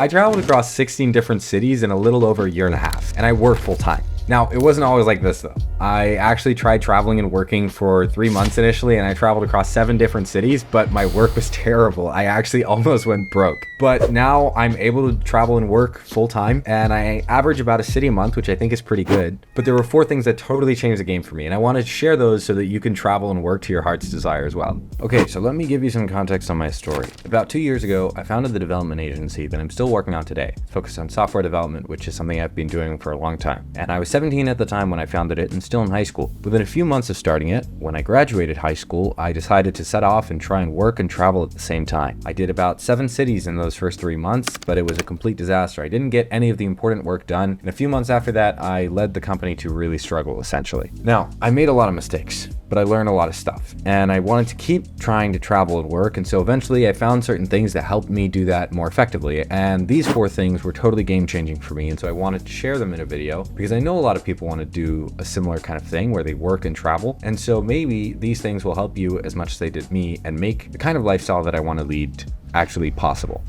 I traveled across 16 different cities in a little over a year and a half, and I worked full time. Now, it wasn't always like this though. I actually tried traveling and working for 3 months initially, and I traveled across 7 different cities, but my work was terrible. I actually almost went broke. But now I'm able to travel and work full time, and I average about a city a month, which I think is pretty good. But there were 4 things that totally changed the game for me, and I wanted to share those so that you can travel and work to your heart's desire as well. Okay, so let me give you some context on my story. About 2 years ago, I founded the development agency that I'm still working on today, focused on software development, which is something I've been doing for a long time. And I was 17 at the time when I founded it and still in high school. Within a few months of starting it, when I graduated high school, I decided to set off and try and work and travel at the same time. I did about 7 cities in those first 3 months, but it was a complete disaster. I didn't get any of the important work done. And a few months after that, I led the company to really struggle, essentially. Now, I made a lot of mistakes, but I learned a lot of stuff. And I wanted to keep trying to travel and work. And so eventually I found certain things that helped me do that more effectively. And these 4 things were totally game changing for me. And so I wanted to share them in a video because I know a lot of people want to do a similar kind of thing where they work and travel. And so maybe these things will help you as much as they did me and make the kind of lifestyle that I want to lead actually possible.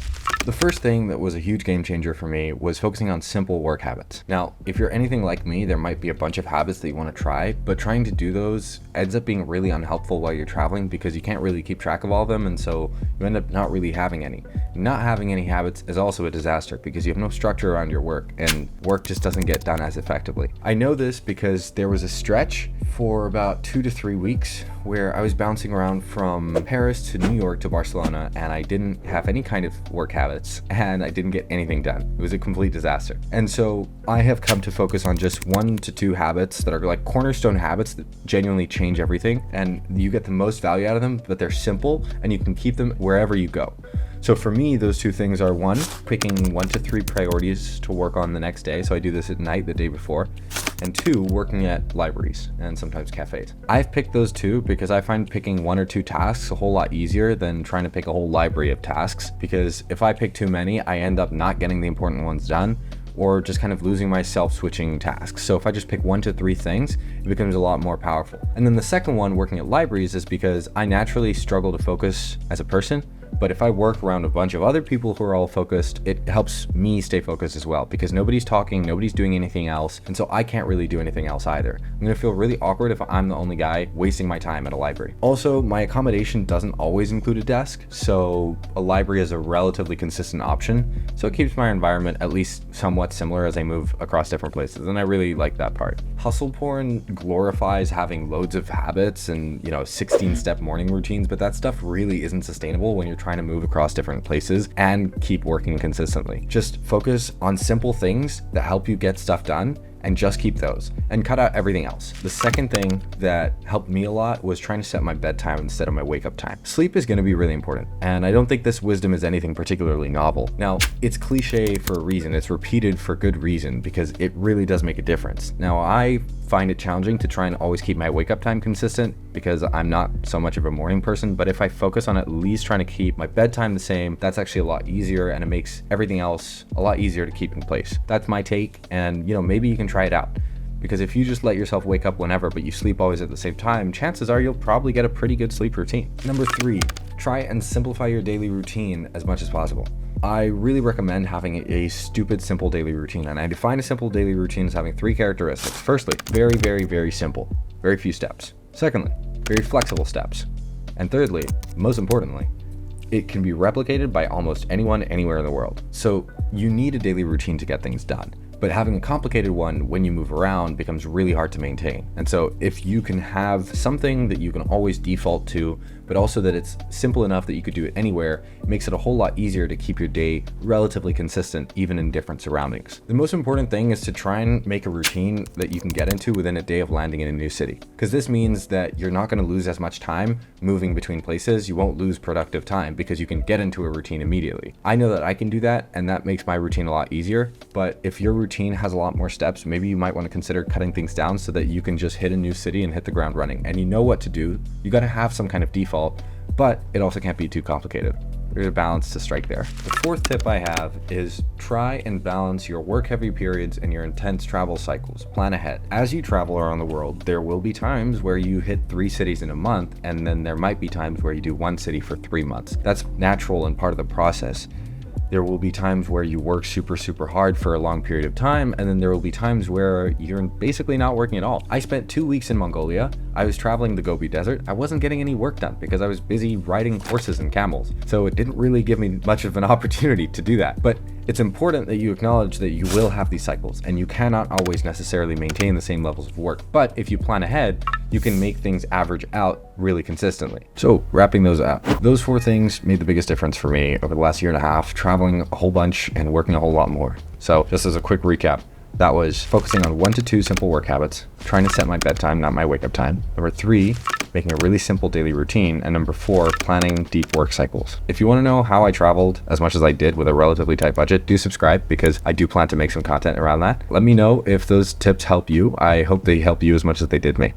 The first thing that was a huge game changer for me was focusing on simple work habits. Now, if you're anything like me, there might be a bunch of habits that you want to try, but trying to do those ends up being really unhelpful while you're traveling because you can't really keep track of all of them, and so you end up not really having any. Not having any habits is also a disaster because you have no structure around your work, and work just doesn't get done as effectively. I know this because there was a stretch for about 2 to 3 weeks where I was bouncing around from Paris to New York to Barcelona, and I didn't have any kind of work habits and I didn't get anything done. It was a complete disaster. And so I have come to focus on just 1 to 2 habits that are like cornerstone habits that genuinely change everything, and you get the most value out of them, but they're simple and you can keep them wherever you go. So for me, those 2 things are 1, picking 1 to 3 priorities to work on the next day. So I do this at night the day before. And 2, working at libraries and sometimes cafes. I've picked those 2 because I find picking 1 or 2 tasks a whole lot easier than trying to pick a whole library of tasks. Because if I pick too many, I end up not getting the important ones done, or just kind of losing myself switching tasks. So if I just pick 1 to 3 things, it becomes a lot more powerful. And then the second one, working at libraries, is because I naturally struggle to focus as a person. But if I work around a bunch of other people who are all focused, it helps me stay focused as well because nobody's talking, nobody's doing anything else. And so I can't really do anything else either. I'm gonna feel really awkward if I'm the only guy wasting my time at a library. Also, my accommodation doesn't always include a desk, so a library is a relatively consistent option. So it keeps my environment at least somewhat similar as I move across different places. And I really like that part. Hustle porn glorifies having loads of habits and, 16-step morning routines, but that stuff really isn't sustainable when you're trying to move across different places and keep working consistently. Just focus on simple things that help you get stuff done and just keep those and cut out everything else. The second thing that helped me a lot was trying to set my bedtime instead of my wake up time. Sleep is going to be really important, and I don't think this wisdom is anything particularly novel. Now, it's cliche for a reason. It's repeated for good reason because it really does make a difference. Now, I find it challenging to try and always keep my wake up time consistent because I'm not so much of a morning person, but if I focus on at least trying to keep my bedtime the same, that's actually a lot easier and it makes everything else a lot easier to keep in place. That's my take, and maybe you can try it out. Because if you just let yourself wake up whenever but you sleep always at the same time, chances are you'll probably get a pretty good sleep routine. Number 3, try and simplify your daily routine as much as possible. I really recommend having a stupid simple daily routine, and I define a simple daily routine as having 3 characteristics. Firstly, very, very, very simple, very few steps. Secondly, very flexible steps. And thirdly, most importantly, it can be replicated by almost anyone anywhere in the world. So you need a daily routine to get things done. But having a complicated one when you move around becomes really hard to maintain. And so if you can have something that you can always default to, but also that it's simple enough that you could do it anywhere, it makes it a whole lot easier to keep your day relatively consistent, even in different surroundings. The most important thing is to try and make a routine that you can get into within a day of landing in a new city. Because this means that you're not going to lose as much time moving between places. You won't lose productive time because you can get into a routine immediately. I know that I can do that, and that makes my routine a lot easier. But if your routine has a lot more steps, maybe you might want to consider cutting things down so that you can just hit a new city and hit the ground running. And you know what to do. You got to have some kind of default, but it also can't be too complicated. There's a balance to strike there. The 4th tip I have is try and balance your work-heavy periods and your intense travel cycles. Plan ahead. As you travel around the world, there will be times where you hit 3 cities in a month, and then there might be times where you do 1 city for 3 months. That's natural and part of the process. There will be times where you work super hard for a long period of time, and then there will be times where you're basically not working at all. I spent 2 weeks in Mongolia. I was traveling the Gobi Desert. I wasn't getting any work done because I was busy riding horses and camels. So it didn't really give me much of an opportunity to do that. But it's important that you acknowledge that you will have these cycles and you cannot always necessarily maintain the same levels of work. But if you plan ahead, you can make things average out really consistently. So wrapping those up, those 4 things made the biggest difference for me over the last 1.5 years, traveling a whole bunch and working a whole lot more. So just as a quick recap, that was focusing on 1 to 2 simple work habits, trying to set my bedtime, not my wake up time. Number 3, making a really simple daily routine. And number 4, planning deep work cycles. If you want to know how I traveled as much as I did with a relatively tight budget, do subscribe because I do plan to make some content around that. Let me know if those tips help you. I hope they help you as much as they did me.